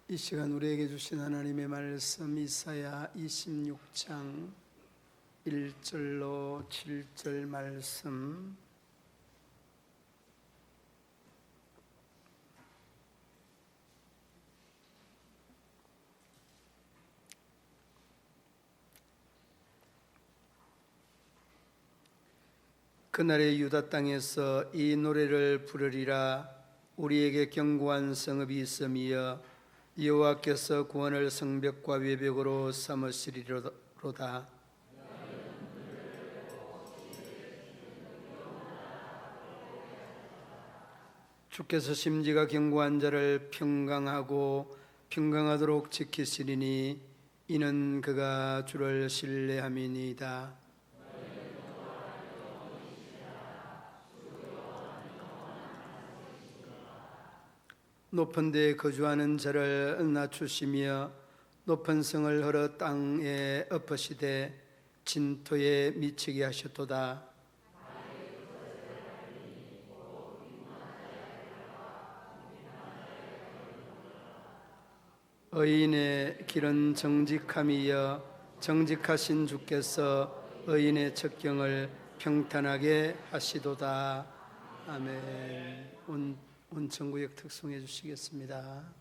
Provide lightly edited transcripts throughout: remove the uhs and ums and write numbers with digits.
이 시간 우리에게 주신 하나님의 말씀 이사야 26장 1절로 7절 말씀, 그날의 유다 땅에서 이 노래를 부르리라. 우리에게 견고한 성읍이 있음이여 여호와께서 구원을 성벽과 외벽으로 삼으시리로다. 주께서 심지가 견고한 자를 평강하고 평강하도록 지키시리니 이는 그가 주를 신뢰함이니이다. 높은 데에 거주하는 자를 낮추시며 높은 성을 헐어 땅에 엎으시되 진토에 미치게 하셨도다. 의인의 길은 정직함이여 정직하신 주께서 의인의 척경을 평탄하게 하시도다. 아멘. 온천구역 특송해 주시겠습니다.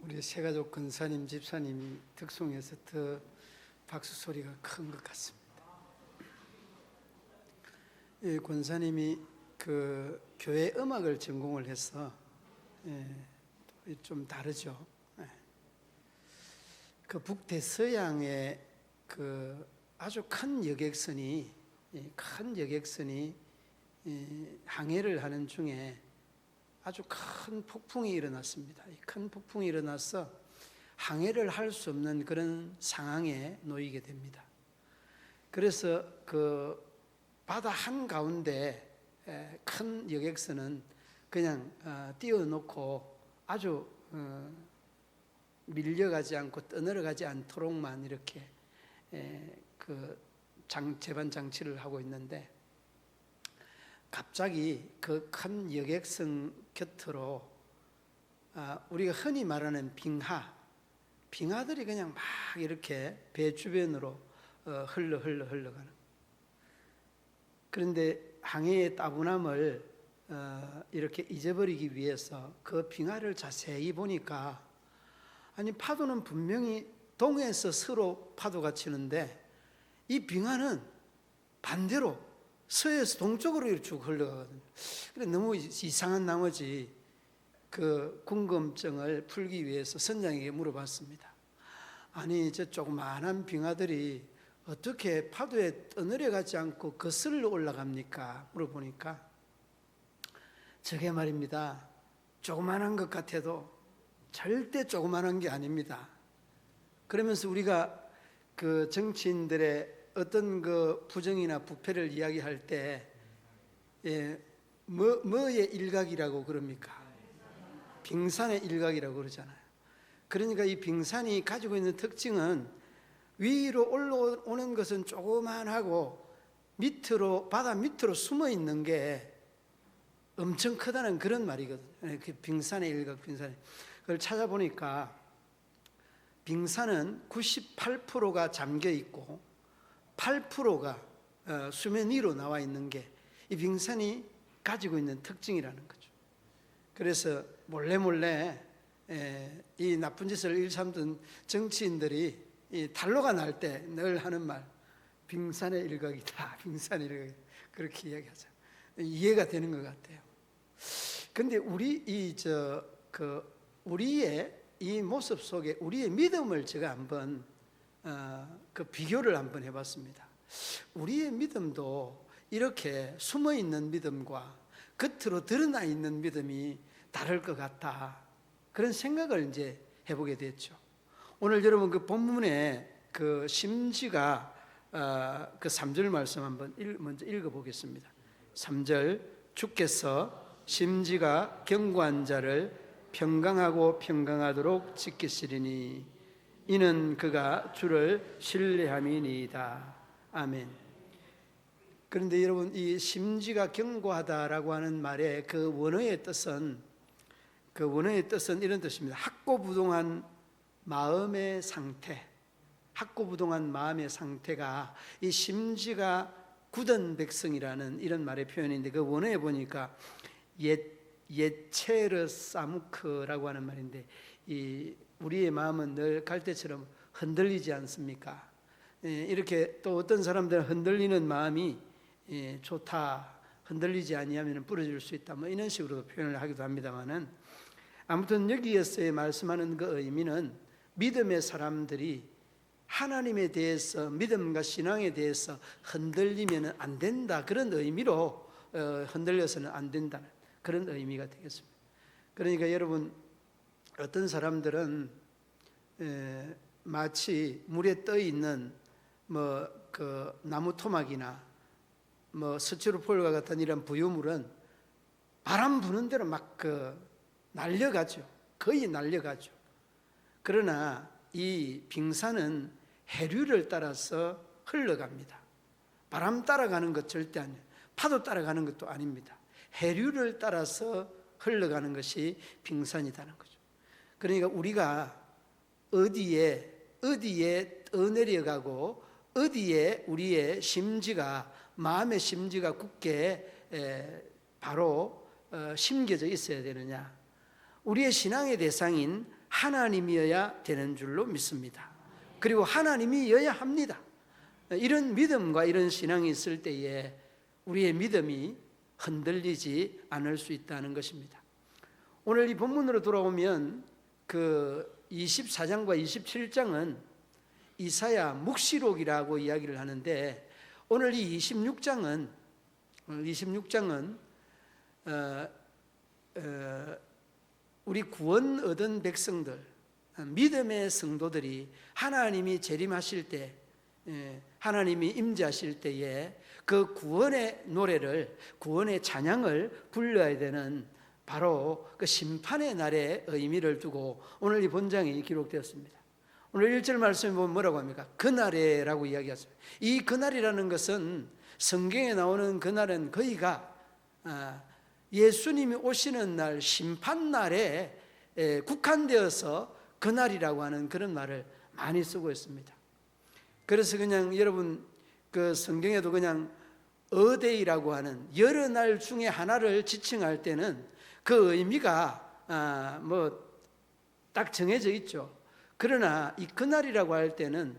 우리 새가족 권사님 집사님이 득송해서 더 박수 소리가 큰 것 같습니다. 예, 권사님이 그 교회 음악을 전공을 해서 좀 다르죠. 그 북대서양의 그 아주 큰 여객선이 항해를 하는 중에 아주 큰 폭풍이 일어났습니다. 큰 폭풍이 일어나서 항해를 할 수 없는 그런 상황에 놓이게 됩니다. 그래서 그 바다 한가운데 큰 여객선은 그냥 띄워놓고 아주 밀려가지 않고 떠내려가지 않도록만 이렇게 그 제반 장치를 하고 있는데, 갑자기 그 큰 여객선 곁으로 우리가 흔히 말하는 빙하들이 그냥 막 이렇게 배 주변으로 흘러가는. 그런데 항해의 따분함을 이렇게 잊어버리기 위해서 그 빙하를 자세히 보니까, 아니 파도는 분명히 동에서 서로 파도가 치는데 이 빙하는 반대로 서에서 동쪽으로 이렇게 쭉 흘러가거든요. 그래 너무 이상한 나머지 그 궁금증을 풀기 위해서 선장에게 물어봤습니다. 아니 저 조그마한 빙하들이 어떻게 파도에 떠내려가지 않고 거슬러 올라갑니까? 물어보니까 저게 말입니다, 조그만한 것 같아도 절대 조그만한 게 아닙니다. 그러면서 우리가 그 정치인들의 어떤 그 부정이나 부패를 이야기할 때 뭐의 일각이라고 그럽니까? 빙산의 일각이라고 그러잖아요. 그러니까 이 빙산이 가지고 있는 특징은 위로 올라오는 것은 조그만하고 밑으로, 바다 밑으로 숨어 있는 게 엄청 크다는 그런 말이거든요. 그 빙산의 일각, 빙산의. 그걸 찾아보니까 빙산은 98%가 잠겨 있고 8%가 수면 위로 나와 있는 게 이 빙산이 가지고 있는 특징이라는 거죠. 그래서 몰래 이 나쁜 짓을 일삼던 정치인들이 이 탄로가 날 때 늘 하는 말, 빙산의 일각이다, 빙산의 일각, 그렇게 이야기하죠. 이해가 되는 것 같아요. 근데 우리의 이 모습 속에 우리의 믿음을 제가 한번 그 비교를 한번 해봤습니다. 우리의 믿음도 이렇게 숨어 있는 믿음과 겉으로 드러나 있는 믿음이 다를 것 같다, 그런 생각을 이제 해보게 됐죠. 오늘 여러분 그 본문에 그 심지가 그 3절 말씀 한번 먼저 읽어보겠습니다. 3절, 주께서 심지가 견고한 자를 평강하고 평강하도록 지키시리니 이는 그가 주를 신뢰함이니이다. 아멘. 그런데 여러분, 이 심지가 견고하다라고 하는 말의 그 원어의 뜻은 이런 뜻입니다. 학고부동한 마음의 상태, 학고부동한 마음의 상태가 이 심지가 굳은 백성이라는 이런 말의 표현인데, 그 원어에 보니까 예체르 사무크라고 하는 말인데, 이 우리의 마음은 늘 갈대처럼 흔들리지 않습니까? 이렇게 또 어떤 사람들은 흔들리는 마음이 좋다, 흔들리지 아니하면 부러질 수 있다, 뭐 이런 식으로 표현을 하기도 합니다만은, 아무튼 여기에서의 말씀하는 그 의미는 믿음의 사람들이 하나님에 대해서, 믿음과 신앙에 대해서 흔들리면 안 된다, 그런 의미로 흔들려서는 안 된다는 그런 의미가 되겠습니다. 그러니까 여러분, 어떤 사람들은 마치 물에 떠 있는 그 나무 토막이나 스티로폴과 같은 이런 부유물은 바람 부는 대로 막 날려가죠. 거의 날려가죠. 그러나 이 빙산은 해류를 따라서 흘러갑니다. 바람 따라가는 것 절대 아니에요. 파도 따라가는 것도 아닙니다. 해류를 따라서 흘러가는 것이 빙산이라는 거죠. 그러니까 우리가 어디에 떠내려가고 어디에 우리의 심지가, 마음의 심지가 굳게 바로 심겨져 있어야 되느냐. 우리의 신앙의 대상인 하나님이어야 되는 줄로 믿습니다. 그리고 하나님이어야 합니다. 이런 믿음과 이런 신앙이 있을 때에 우리의 믿음이 흔들리지 않을 수 있다는 것입니다. 오늘 이 본문으로 돌아오면 그 24장과 27장은 이사야 묵시록이라고 이야기를 하는데, 오늘 이 26장은 우리 구원 얻은 백성들, 믿음의 성도들이 하나님이 재림하실 때, 하나님이 임재하실 때에 그 구원의 노래를, 구원의 찬양을 불러야 되는 바로 그 심판의 날의 의미를 두고 오늘 이 본장이 기록되었습니다. 오늘 1절 말씀에 보면 뭐라고 합니까? 그날에라고 이야기했습니다. 이 그날이라는 것은 성경에 나오는 그날은 거의가 예수님이 오시는 날, 심판날에 국한되어서 그날이라고 하는 그런 말을 많이 쓰고 있습니다. 그래서 그냥 여러분 그 성경에도 그냥 어데이라고 하는 여러 날 중에 하나를 지칭할 때는 그 의미가 뭐 딱 정해져 있죠. 그러나 이 그날이라고 할 때는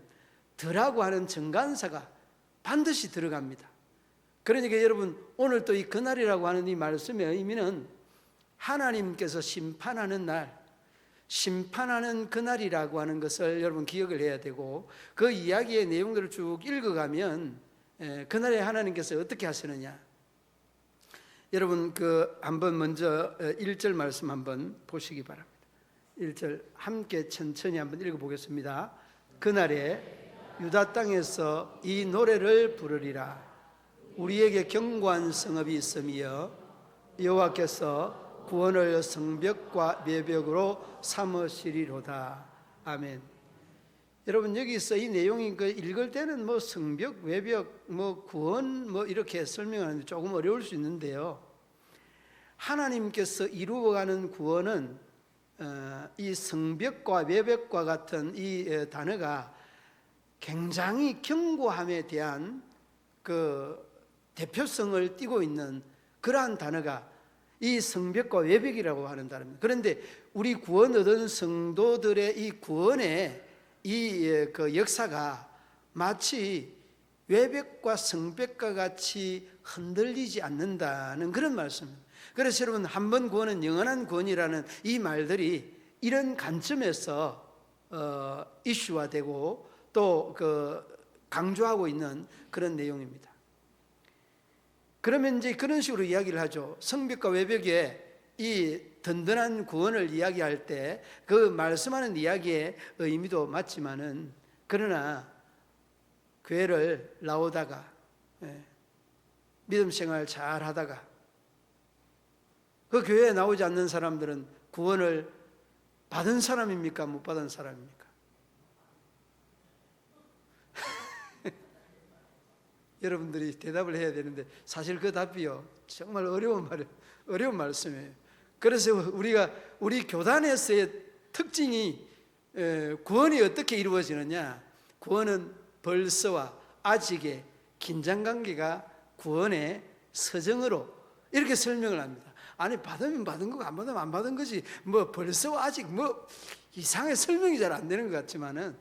더라고 하는 정관사가 반드시 들어갑니다. 그러니까 여러분 오늘 또 이 그날이라고 하는 이 말씀의 의미는 하나님께서 심판하는 날, 심판하는 그날이라고 하는 것을 여러분 기억을 해야 되고, 그 이야기의 내용들을 쭉 읽어가면 그날에 하나님께서 어떻게 하시느냐, 여러분 그 한번 먼저 1절 말씀 한번 보시기 바랍니다. 1절 함께 천천히 한번 읽어보겠습니다. 그날에 유다 땅에서 이 노래를 부르리라. 우리에게 견고한 성읍이 있으며 여호와께서 구원을 성벽과 매벽으로 삼으시리로다. 아멘. 여러분 여기서 이 내용이 그 읽을 때는 뭐 성벽, 외벽, 뭐 구원 뭐 이렇게 설명하는데 조금 어려울 수 있는데요. 하나님께서 이루어가는 구원은 이 성벽과 외벽과 같은 이 단어가 굉장히 견고함에 대한 그 대표성을 띠고 있는 그러한 단어가 이 성벽과 외벽이라고 하는 단어입니다. 그런데 우리 구원 얻은 성도들의 이 구원의 이 그 역사가 마치 외벽과 성벽과 같이 흔들리지 않는다는 그런 말씀입니다. 그래서 여러분 한 번 구원은 영원한 구원이라는 이 말들이 이런 관점에서 이슈화되고 또 그 강조하고 있는 그런 내용입니다. 그러면 이제 그런 식으로 이야기를 하죠. 성벽과 외벽에 이 든든한 구원을 이야기할 때 그 말씀하는 이야기의 의미도 맞지만은, 그러나 교회를 나오다가 믿음 생활 잘 하다가 그 교회에 나오지 않는 사람들은 구원을 받은 사람입니까? 못 받은 사람입니까? 여러분들이 대답을 해야 되는데 사실 그 답이요 정말 어려운 말씀이에요. 그래서 우리 교단에서의 특징이 구원이 어떻게 이루어지느냐, 구원은 벌써와 아직의 긴장관계가 구원의 서정으로 이렇게 설명을 합니다. 아니 받으면 받은 거고 안 받으면 안 받은 거지 뭐 벌써와 아직 뭐 이상하게 설명이 잘 안 되는 것 같지만은,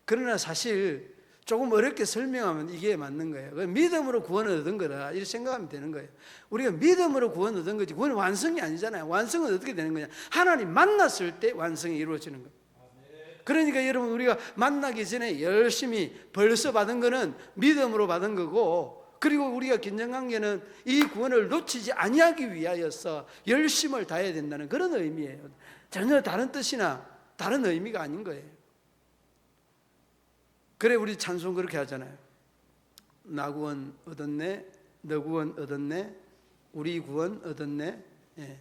그러나 사실 조금 어렵게 설명하면 이게 맞는 거예요. 믿음으로 구원을 얻은 거다 이렇게 생각하면 되는 거예요. 우리가 믿음으로 구원을 얻은 거지 구원은 완성이 아니잖아요. 완성은 어떻게 되는 거냐, 하나님 만났을 때 완성이 이루어지는 거예요. 그러니까 여러분 우리가 만나기 전에 열심히 벌써 받은 거는 믿음으로 받은 거고, 그리고 우리가 긴장관계는 이 구원을 놓치지 아니하기 위하여서 열심을 다해야 된다는 그런 의미예요. 전혀 다른 뜻이나 다른 의미가 아닌 거예요. 그래 우리 찬송 그렇게 하잖아요. 나 구원 얻었네, 너 구원 얻었네, 우리 구원 얻었네. 예.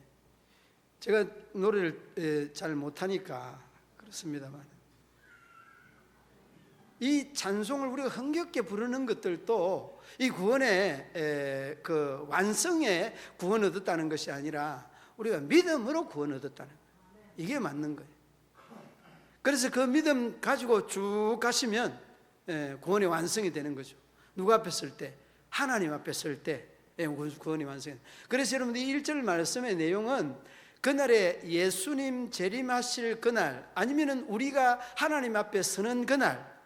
제가 노래를 잘 못하니까 그렇습니다만 이 찬송을 우리가 흥겹게 부르는 것들도 이 구원의 그 완성의 구원 얻었다는 것이 아니라 우리가 믿음으로 구원 얻었다는 거예요. 이게 맞는 거예요. 그래서 그 믿음 가지고 쭉 가시면 구원의 완성이 되는 거죠. 누구 앞에 쓸 때? 하나님 앞에 쓸 때 구원이 완성이. 그래서 여러분들 1절 말씀의 내용은 그날에 예수님 재림하실 그날, 아니면은 우리가 하나님 앞에 서는 그날,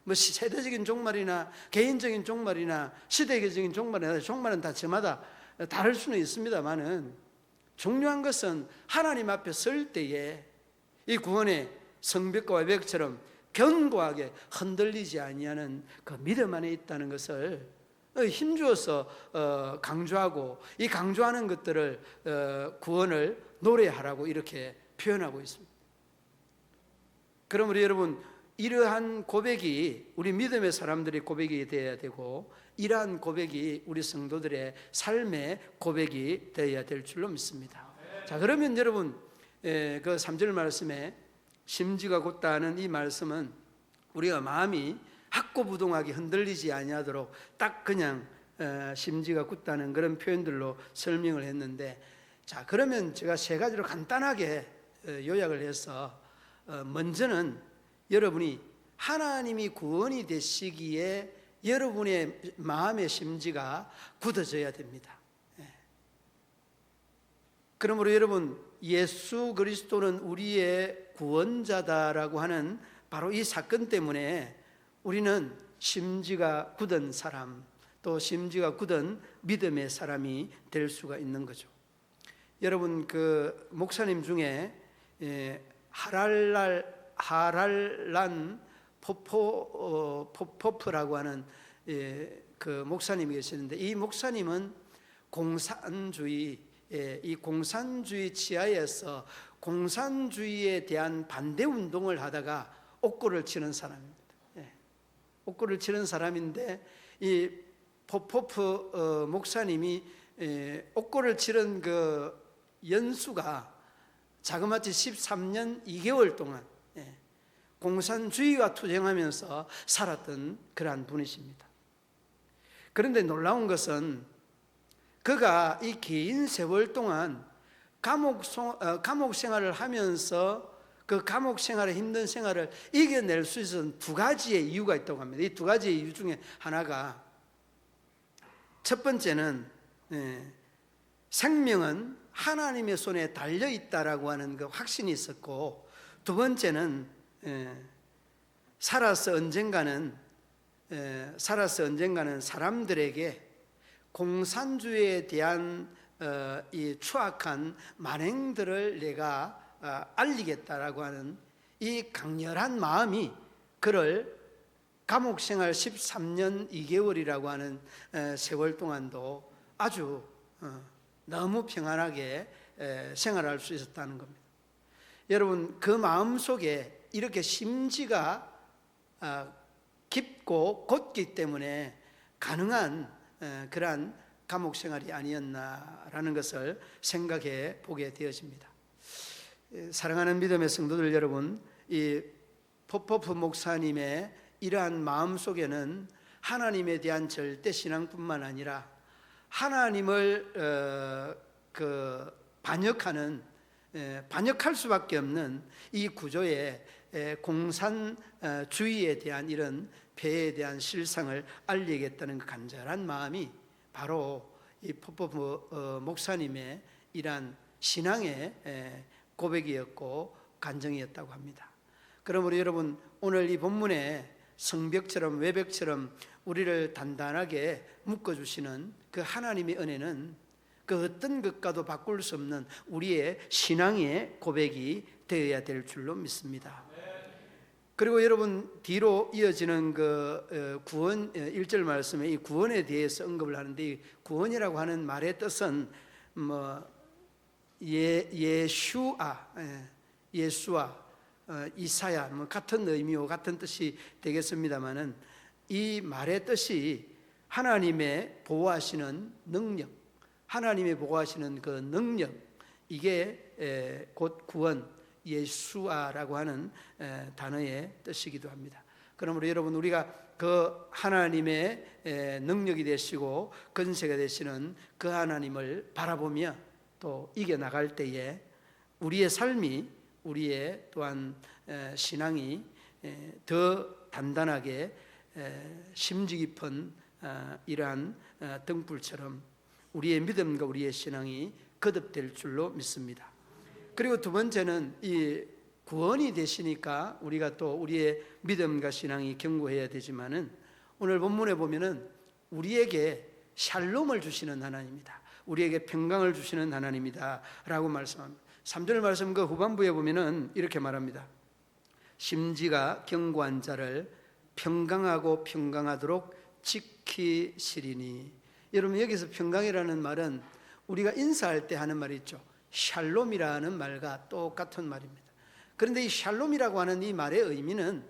뭐 세대적인 종말이나 개인적인 종말이나 시대적인 종말이나 종말은 다 저마다 다를 수는 있습니다만은, 중요한 것은 하나님 앞에 설 때에 이 구원의 성벽과 외벽처럼 견고하게 흔들리지 아니하는 그 믿음 안에 있다는 것을 힘주어서 강조하고, 이 강조하는 것들을 구원을 노래하라고 이렇게 표현하고 있습니다. 그럼 우리 여러분, 이러한 고백이 우리 믿음의 사람들의 고백이 되어야 되고, 이러한 고백이 우리 성도들의 삶의 고백이 되어야 될 줄로 믿습니다. 자, 그러면 여러분, 그 3절 말씀에 심지가 굳다는 이 말씀은 우리가 마음이 학고부동하게 흔들리지 아니하도록 딱 그냥 심지가 굳다는 그런 표현들로 설명을 했는데, 자, 그러면 제가 세 가지로 간단하게 요약을 해서, 먼저는 여러분이 하나님이 구원이 되시기에 여러분의 마음의 심지가 굳어져야 됩니다. 그러므로 여러분, 예수 그리스도는 우리의 구원자다라고 하는 바로 이 사건 때문에 우리는 심지가 굳은 사람, 또 심지가 굳은 믿음의 사람이 될 수가 있는 거죠. 여러분, 그 목사님 중에 하랄란 포포프라고 하는 그 목사님이 계시는데, 이 목사님은 이 공산주의 치하에서 공산주의에 대한 반대 운동을 하다가 옥고를 치는 사람입니다. 옥고를 치는 사람인데, 이 포포프 목사님이 옥고를 치른 그 연수가 자그마치 13년 2개월 동안 공산주의와 투쟁하면서 살았던 그러한 분이십니다. 그런데 놀라운 것은 그가 이 긴 세월 동안 감옥 생활을 하면서 그 감옥 생활의 힘든 생활을 이겨낼 수 있었던 두 가지의 이유가 있다고 합니다. 이 두 가지의 이유 중에 하나가, 첫 번째는 생명은 하나님의 손에 달려 있다라고 하는 그 확신이 있었고, 두 번째는 살아서 언젠가는 사람들에게 공산주의에 대한 이 추악한 만행들을 내가 알리겠다라고 하는 이 강렬한 마음이 그를 감옥생활 13년 2개월이라고 하는 세월 동안도 아주 너무 평안하게 생활할 수 있었다는 겁니다. 여러분, 그 마음 속에 이렇게 심지가 깊고 곧기 때문에 가능한 그러한 감옥생활이 아니었나라는 것을 생각해 보게 되어집니다. 사랑하는 믿음의 성도들 여러분, 이 포포프 목사님의 이러한 마음 속에는 하나님에 대한 절대 신앙뿐만 아니라 하나님을 반역할 수밖에 없는 이 구조의 공산주의에 대한 이런 폐해에 대한 실상을 알리겠다는 간절한 마음이 바로 이 포포프 목사님의 이러한 신앙의 고백이었고 간증이었다고 합니다. 그러므로 여러분, 오늘 이 본문에 성벽처럼 외벽처럼 우리를 단단하게 묶어주시는 그 하나님의 은혜는 그 어떤 것과도 바꿀 수 없는 우리의 신앙의 고백이 되어야 될 줄로 믿습니다. 그리고 여러분, 뒤로 이어지는 그 구원 1절 말씀에 이 구원에 대해서 언급을 하는데, 이 구원이라고 하는 말의 뜻은 예수와 이사야 같은 의미와 같은 뜻이 되겠습니다만은, 이 말의 뜻이 하나님의 보호하시는 능력, 하나님의 보호하시는 그 능력, 이게 곧 구원, 예수아라고 하는 단어의 뜻이기도 합니다. 그러므로 여러분, 우리가 그 하나님의 능력이 되시고 건세가 되시는 그 하나님을 바라보며 또 이겨나갈 때에 우리의 삶이, 우리의 또한 신앙이 더 단단하게 심지 깊은 이러한 등불처럼 우리의 믿음과 우리의 신앙이 거듭될 줄로 믿습니다. 그리고 두 번째는 이 구원이 되시니까 우리가 또 우리의 믿음과 신앙이 견고해야 되지만은 오늘 본문에 보면은 우리에게 샬롬을 주시는 하나님이다, 우리에게 평강을 주시는 하나님이다 라고 말씀합니다. 3절 말씀 그 후반부에 보면은 이렇게 말합니다. 심지가 견고한 자를 평강하고 평강하도록 지키시리니. 여러분, 여기서 평강이라는 말은 우리가 인사할 때 하는 말이 있죠. 샬롬이라는 말과 똑같은 말입니다. 그런데 이 샬롬이라고 하는 이 말의 의미는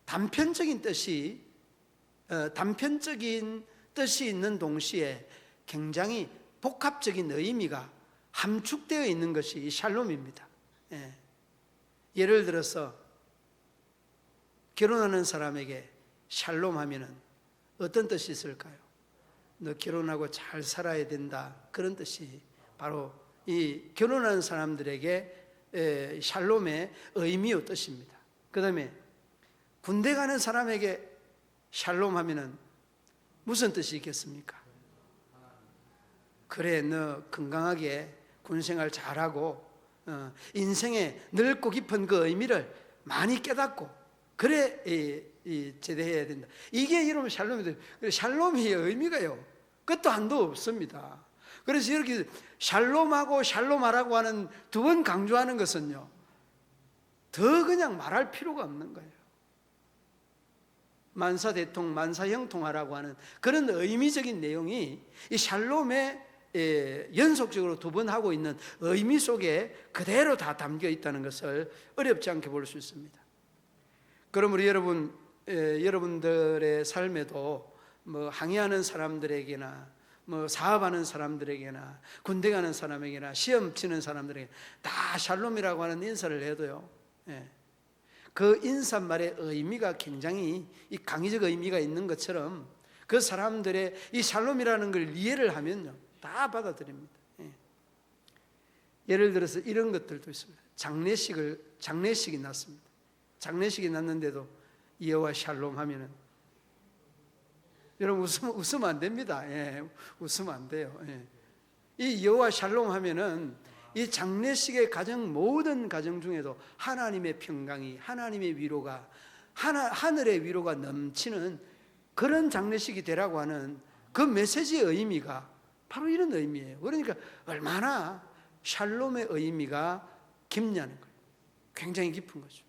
단편적인 뜻이 있는 동시에 굉장히 복합적인 의미가 함축되어 있는 것이 이 샬롬입니다. 예를 들어서 결혼하는 사람에게 샬롬 하면은 어떤 뜻이 있을까요? 너 결혼하고 잘 살아야 된다, 그런 뜻이 바로 이 결혼하는 사람들에게 샬롬의 의미요 뜻입니다. 그 다음에 군대 가는 사람에게 샬롬 하면은 무슨 뜻이 있겠습니까? 그래, 너 건강하게 군생활 잘하고 인생의 넓고 깊은 그 의미를 많이 깨닫고 그래 제대해야 된다. 이게 여러분 샬롬이다. 샬롬의 의미가요 끝도 한도 없습니다. 그래서 이렇게 샬롬하고 샬롬하라고 하는 두 번 강조하는 것은요 더 그냥 말할 필요가 없는 거예요. 만사대통, 만사형통하라고 하는 그런 의미적인 내용이 이 샬롬에 연속적으로 두 번 하고 있는 의미 속에 그대로 다 담겨 있다는 것을 어렵지 않게 볼 수 있습니다. 그러므로 여러분들의 삶에도 뭐 항해하는 사람들에게나 뭐 사업하는 사람들에게나 군대 가는 사람에게나 시험 치는 사람들에게 다 샬롬이라고 하는 인사를 해도요 그 인사말의 의미가 굉장히 이 강의적 의미가 있는 것처럼 그 사람들의 이 샬롬이라는 걸 이해를 하면요 다 받아들입니다. 예를 들어서 이런 것들도 있습니다. 장례식이 났습니다. 장례식이 났는데도 여호와 샬롬 하면은 여러분 웃으면 안 됩니다. 웃으면 안 돼요. 이 여호와 샬롬 하면은 이 장례식의 모든 가정 중에도 하나님의 평강이, 하나님의 위로가, 하늘의 위로가 넘치는 그런 장례식이 되라고 하는 그 메시지의 의미가 바로 이런 의미예요. 그러니까 얼마나 샬롬의 의미가 깊냐는 거예요. 굉장히 깊은 거죠.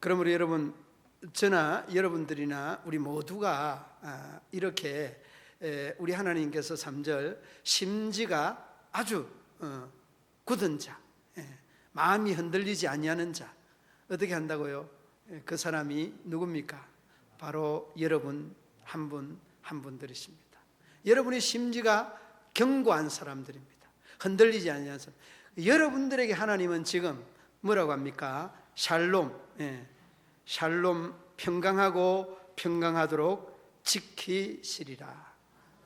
그러므로 여러분, 저나 여러분들이나 우리 모두가 이렇게 우리 하나님께서 3절 심지가 아주 굳은 자, 마음이 흔들리지 아니하는 자, 어떻게 한다고요? 그 사람이 누굽니까? 바로 여러분 한 분 한 분들이십니다. 여러분의 심지가 견고한 사람들입니다. 흔들리지 아니하는 사람. 여러분들에게 하나님은 지금 뭐라고 합니까? 샬롬, 샬롬, 평강하고 평강하도록 지키시리라.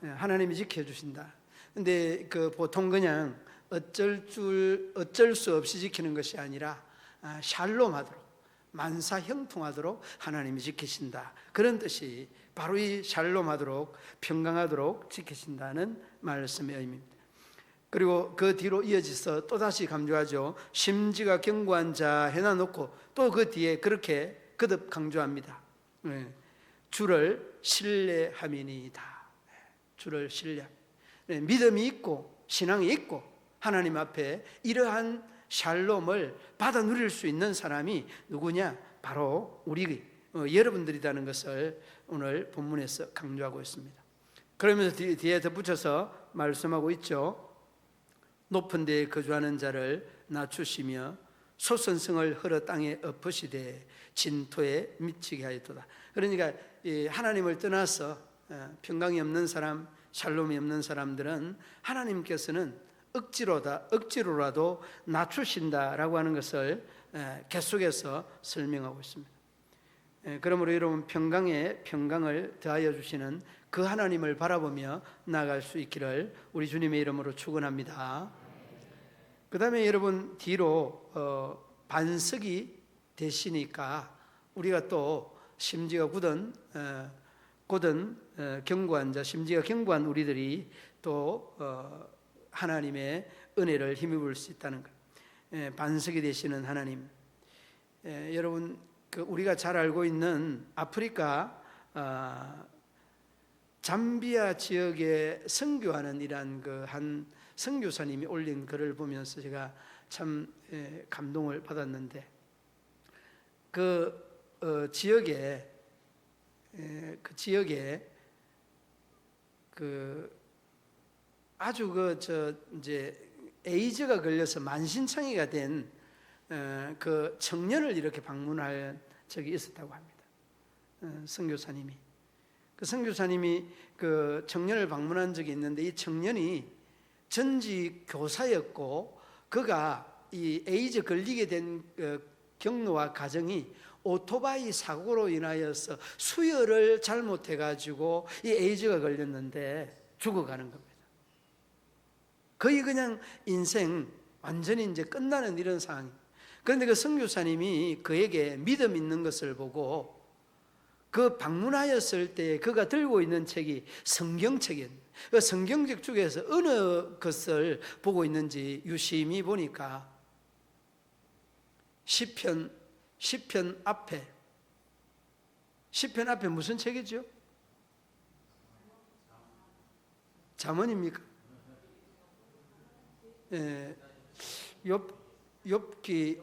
하나님이 지켜주신다. 근데 그 보통 그냥 어쩔 수 없이 지키는 것이 아니라 샬롬하도록, 만사형통하도록 하나님이 지키신다. 그런 뜻이 바로 이 샬롬하도록, 평강하도록 지키신다는 말씀의 의미입니다. 그리고 그 뒤로 이어져서 또다시 강조하죠. 심지가 견고한 자 해놔놓고 또 그 뒤에 그렇게 거듭 강조합니다. 주를 신뢰함이니이다. 주를 신뢰함. 믿음이 있고 신앙이 있고 하나님 앞에 이러한 샬롬을 받아 누릴 수 있는 사람이 누구냐? 바로 우리 여러분들이라는 것을 오늘 본문에서 강조하고 있습니다. 그러면서 뒤에 덧붙여서 말씀하고 있죠. 높은 데에 거주하는 자를 낮추시며 소선성을 헐어 땅에 엎으시되 진토에 미치게 하였도다. 그러니까 하나님을 떠나서 평강이 없는 사람, 샬롬이 없는 사람들은 하나님께서는 억지로라도 낮추신다라고 하는 것을 계속해서 설명하고 있습니다. 그러므로 여러분 평강을 더하여 주시는 그 하나님을 바라보며 나아갈 수 있기를 우리 주님의 이름으로 축원합니다. 그 다음에 여러분 뒤로 반석이 되시니까 우리가 또 심지가 굳은 곧은 견고한 자, 심지어 견고한 우리들이 또 하나님의 은혜를 힘입을 수 있다는 것. 반석이 되시는 하나님. 여러분, 우리가 잘 알고 있는 아프리카 잠비아 지역에 선교하는 이란 한 선교사님이 올린 글을 보면서 제가 참 감동을 받았는데, 그 지역에 아주 이제 에이즈가 걸려서 만신창이가 된 그 청년을 이렇게 방문할 적이 있었다고 합니다. 선교사님이. 그 선교사님이 그 청년을 방문한 적이 있는데, 이 청년이 전직 교사였고, 그가 이 에이즈 걸리게 된 경로와 과정이 오토바이 사고로 인하여서 수혈을 잘못해가지고 이 에이즈가 걸렸는데 죽어가는 겁니다. 거의 그냥 인생 완전히 이제 끝나는 이런 상황. 그런데 그 선교사님이 그에게 믿음 있는 것을 보고, 그 방문하였을 때 그가 들고 있는 책이 성경책이었는데, 그 성경책 중에서 어느 것을 보고 있는지 유심히 보니까 시편 앞에 무슨 책이죠? 잠언입니까? 욥기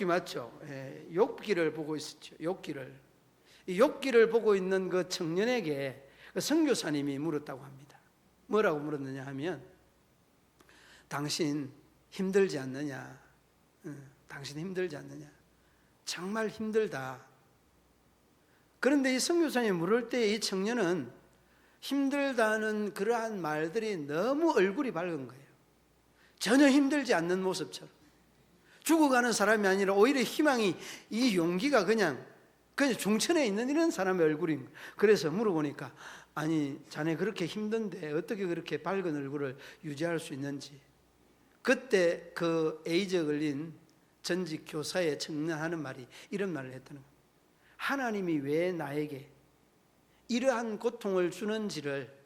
맞죠? 욥기를 보고 있었죠. 이 욥기를 보고 있는 그 청년에게 그 선교사님이 물었다고 합니다. 뭐라고 물었느냐 하면, 당신 힘들지 않느냐? 당신 힘들지 않느냐? 정말 힘들다. 그런데 이 선교사님이 물을 때 이 청년은 힘들다는 그러한 말들이 너무 얼굴이 밝은 거예요. 전혀 힘들지 않는 모습처럼. 죽어가는 사람이 아니라 오히려 희망이, 이 용기가 그냥 중천에 있는 이런 사람의 얼굴인 거예요. 그래서 물어보니까, 아니 자네 그렇게 힘든데 어떻게 그렇게 밝은 얼굴을 유지할 수 있는지. 그때 그 에이즈 걸린 전직 교사의 청년하는 말이 이런 말을 했다는 거예요. 하나님이 왜 나에게 이러한 고통을 주는지를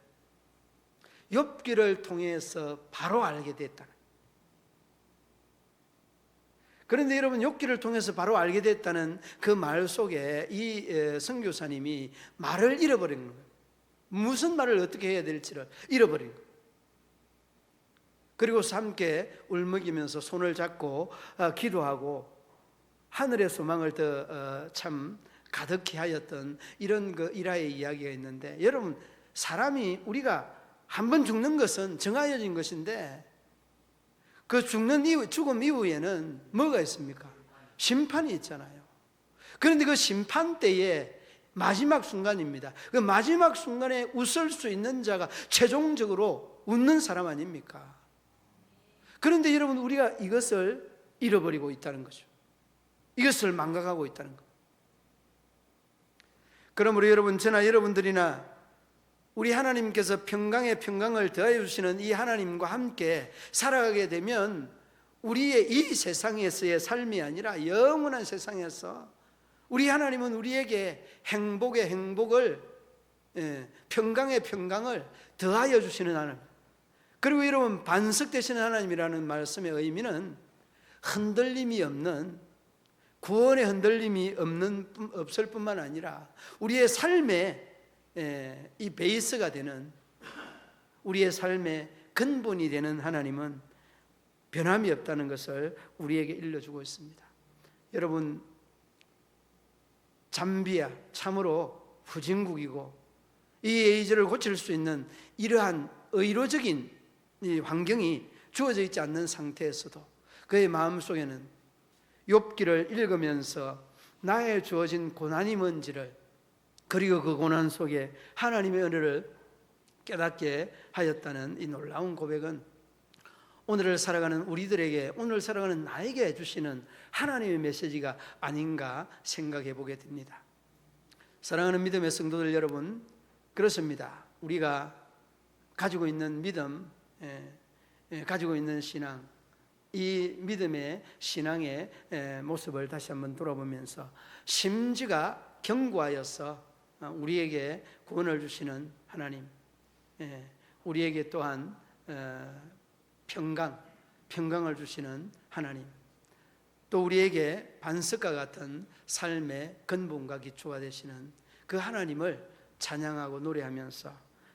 욥기를 통해서 바로 알게 됐다. 그런데 여러분, 욥기를 통해서 바로 알게 됐다는 그 말 속에 이 선교사님이 말을 잃어버린 거예요. 무슨 말을 어떻게 해야 될지를 잃어버린 거예요. 그리고서 함께 울먹이면서 손을 잡고 기도하고 하늘의 소망을 더 참 가득히 하였던 이런 그 일화의 이야기가 있는데, 여러분, 사람이 우리가 한번 죽는 것은 정하여진 것인데, 그 죽음 이후에는 뭐가 있습니까? 심판이 있잖아요. 그런데 그 심판 때에 마지막 순간입니다. 그 마지막 순간에 웃을 수 있는 자가 최종적으로 웃는 사람 아닙니까? 그런데 여러분, 우리가 이것을 잃어버리고 있다는 거죠. 이것을 망각하고 있다는 것. 그러므로 여러분, 저나 여러분들이나 우리 하나님께서 평강에 평강을 더하여 주시는 이 하나님과 함께 살아가게 되면, 우리의 이 세상에서의 삶이 아니라 영원한 세상에서 우리 하나님은 우리에게 행복의 행복을, 평강의 평강을 더하여 주시는 하나님. 그리고 여러분, 반석 되시는 하나님이라는 말씀의 의미는 흔들림이 없는, 구원의 흔들림이 없을 뿐만 아니라 우리의 삶의 이 베이스가 되는, 우리의 삶의 근본이 되는 하나님은 변함이 없다는 것을 우리에게 일러주고 있습니다. 여러분, 잠비아 참으로 후진국이고, 이 에이즈를 고칠 수 있는 이러한 의료적인 이 환경이 주어져 있지 않는 상태에서도 그의 마음속에는 욥기를 읽으면서 나의 주어진 고난이 뭔지를, 그리고 그 고난 속에 하나님의 은혜를 깨닫게 하였다는 이 놀라운 고백은 오늘을 살아가는 우리들에게, 오늘 살아가는 나에게 주시는 하나님의 메시지가 아닌가 생각해 보게 됩니다. 사랑하는 믿음의 성도들 여러분, 그렇습니다. 우리가 가지고 있는 믿음, 가지고 있는 신앙, 이 믿음의 신앙의 모습을 다시 한번 돌아보면서 심지가 견고하여서 우리에게 구원을 주시는 하나님, 우리에게 또한 평강을 주시는 하나님, 또 우리에게 반석과 같은 삶의 근본과 기초가 되시는 그 하나님을 찬양하고 노래하면서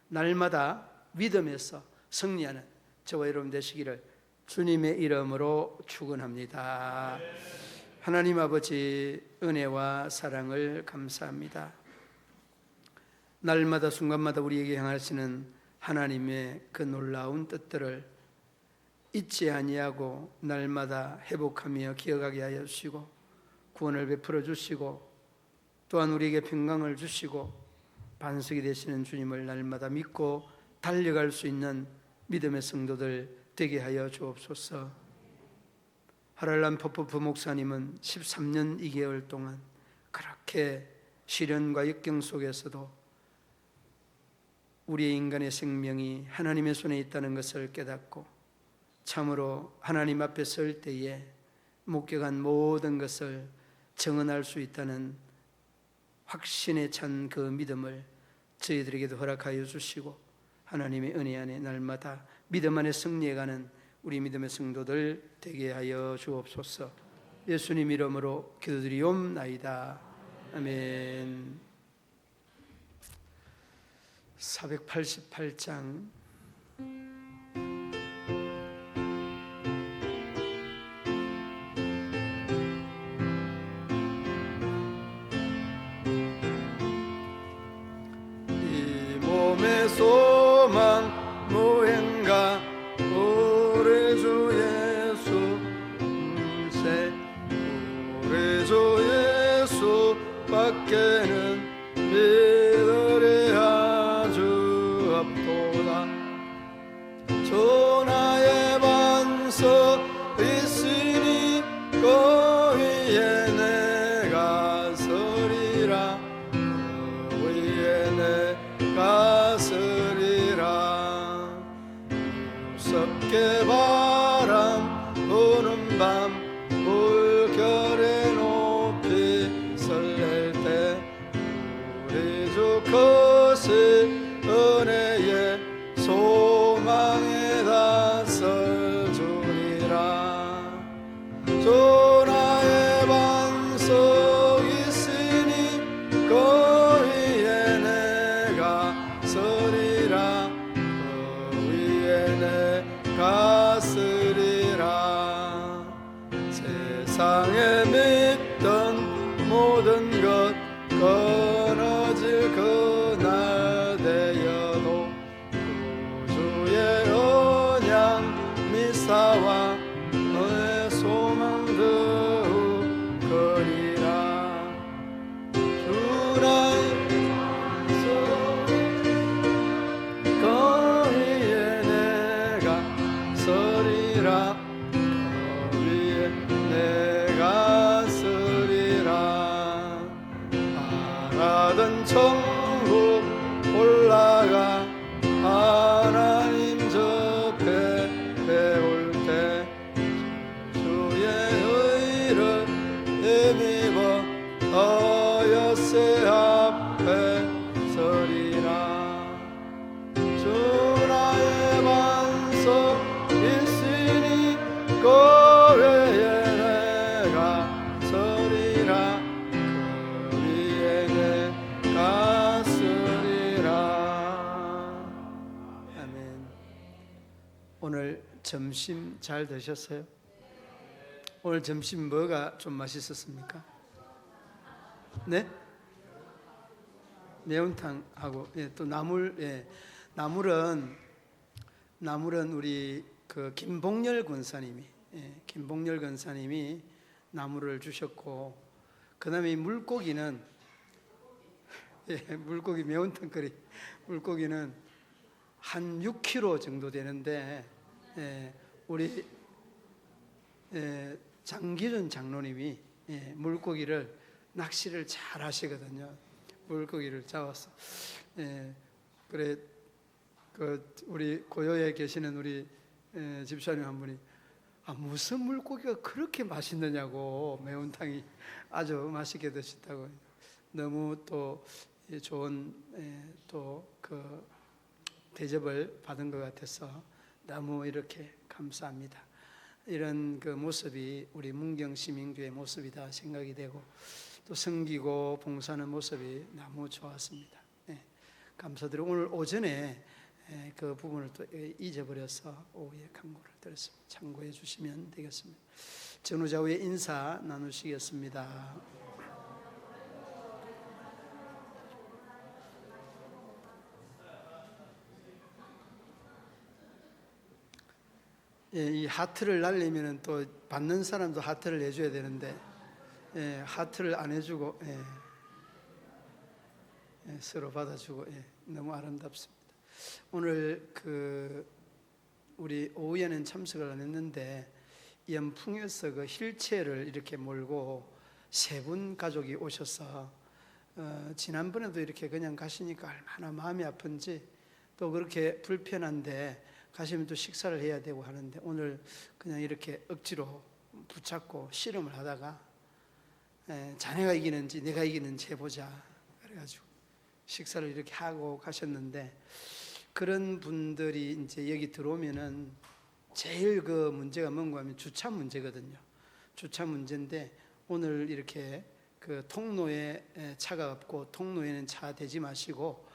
날마다 믿음에서 승리하는 저와 여러분 되시기를 주님의 이름으로 축원합니다. 하나님 아버지, 은혜와 사랑을 감사합니다. 날마다 순간마다 우리에게 향하시는 하나님의 그 놀라운 뜻들을 잊지 아니하고 날마다 회복하며 기억하게 하여 주시고 구원을 베풀어 주시고 또한 우리에게 평강을 주시고 반석이 되시는 주님을 날마다 믿고 달려갈 수 있는 믿음의 성도들 되게 하여 주옵소서. 하랄람 포포 부목사님은 13년 2개월 동안 그렇게 시련과 역경 속에서도 우리의 인간의 생명이 하나님의 손에 있다는 것을 깨닫고 참으로 하나님 앞에 설 때에 목격한 모든 것을 증언할 수 있다는 확신에 찬 그 믿음을 저희들에게도 허락하여 주시고 하나님의 은혜 안에 날마다 믿음 안에 승리해가는 우리 믿음의 성도들 되게 하여 주옵소서. 예수님 이름으로 기도드리옵나이다. 아멘. 488장 이 몸의 소망 무행가 우리 주 예수 우리 주 예수 밖에는 믿으리야 주 없도다. 전하의 반석 있으니 그 위에 내가 서리라. 그 위에 내가 서리라. 무섭게 바람 부는 밤 물결에 높이 설렐 때 우리 주 크신 은혜의 소망에 다설 주니라. 전하의 반석 있으니 그 위에 내가 서리라. 그 위에 내가 서리라. 세상에 믿던 모든 것 끊어질 그날 되어도 구주의 언약 미사와 너의 소망 더욱 거리라. 주나의 그 위에 내가 서리라. 그 위에 내가 서리라. 바라던 천국 올라가 하나님 접해 배울 때 주의 의를 힘입어 어여세 앞에 서리라. 주나의 반석 있으니 그 위에 내가 서리라. 그 위에 내가 서리라. 아멘. 오늘 점심 잘 드셨어요? 오늘 점심 뭐가 좀 맛있었습니까? 네? 매운탕하고 또 나물. 나물은 우리 그 김봉열 권사님이 나물을 주셨고, 그다음에 이 물고기는 물고기 매운탕거리 물고기는 한 6kg 정도 되는데 우리 장기준 장로님이 물고기를 낚시를 잘 하시거든요. 물고기를 잡아서 그래 그 우리 고요에 계시는 우리 집사님 한 분이 무슨 물고기가 그렇게 맛있느냐고, 매운탕이 아주 맛있게 드셨다고. 너무 또 좋은 또 그 대접을 받은 것 같아서 너무 이렇게 감사합니다. 이런 그 모습이 우리 문경 시민교회 모습이다 생각이 되고 또 섬기고 봉사하는 모습이 너무 좋았습니다. 감사드리고 오늘 오전에 그 부분을 또 잊어버려서 오후에 강구를 드렸습니다. 참고해 주시면 되겠습니다. 전후좌우의 인사 나누시겠습니다. 이 하트를 날리면 또 받는 사람도 하트를 내줘야 되는데 하트를 안 해주고 서로 받아주고 너무 아름답습니다. 오늘 우리 오후에는 참석을 안 했는데 연풍에서 그 휠체어를 이렇게 몰고 세 분 가족이 오셔서 지난번에도 이렇게 그냥 가시니까 얼마나 마음이 아픈지 또 그렇게 불편한데 가시면 또 식사를 해야 되고 하는데 오늘 그냥 이렇게 억지로 붙잡고 씨름을 하다가 자네가 이기는지 내가 이기는지 해보자 그래가지고 식사를 이렇게 하고 가셨는데 그런 분들이 이제 여기 들어오면은 제일 그 문제가 뭔가 하면 주차 문제거든요. 주차 문제인데 오늘 이렇게 그 통로에 차가 없고 통로에는 차 대지 마시고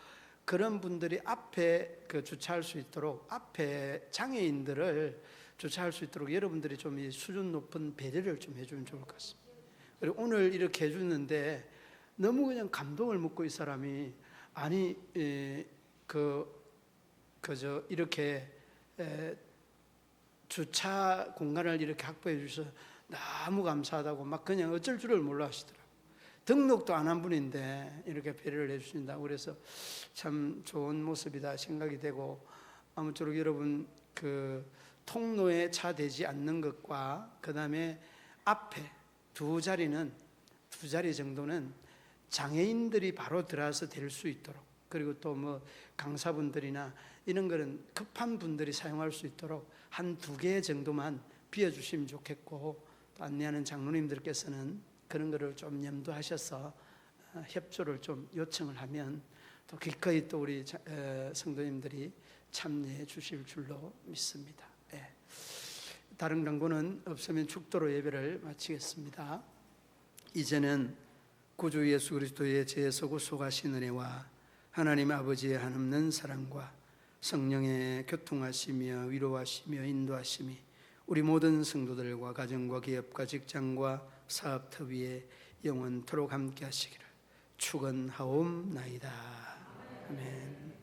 그런 분들이 앞에 그 주차할 수 있도록 앞에 장애인들을 주차할 수 있도록 여러분들이 좀 이 수준 높은 배려를 좀 해주면 좋을 것 같습니다. 그리고 오늘 이렇게 해주는데 너무 그냥 감동을 먹고 이 사람이 아니 그저 이렇게 주차 공간을 이렇게 확보해 주셔서 너무 감사하다고 막 그냥 어쩔 줄을 몰라 하시더라고요. 등록도 안 한 분인데 이렇게 배려를 해주신다고 그래서 참 좋은 모습이다 생각이 되고 아무쪼록 여러분 그 통로에 차 대지 않는 것과 그 다음에 앞에 두 자리 정도는 장애인들이 바로 들어와서 될 수 있도록 그리고 또 뭐 강사분들이나 이런 거는 급한 분들이 사용할 수 있도록 한 두 개 정도만 비워주시면 좋겠고 또 안내하는 장로님들께서는 그런 거를 좀 염두하셔서 협조를 좀 요청을 하면 또 기꺼이 또 우리 성도님들이 참여해 주실 줄로 믿습니다. 다른 광고는 없으면 축도로 예배를 마치겠습니다. 이제는 구주 예수 그리스도의 죄에서 구속하신 은혜와 하나님 아버지의 한없는 사랑과 성령의 교통하시며 위로하시며 인도하심이 우리 모든 성도들과 가정과 기업과 직장과 사업터 위에 영원토록 함께 하시기를 축원하옵나이다. 아멘.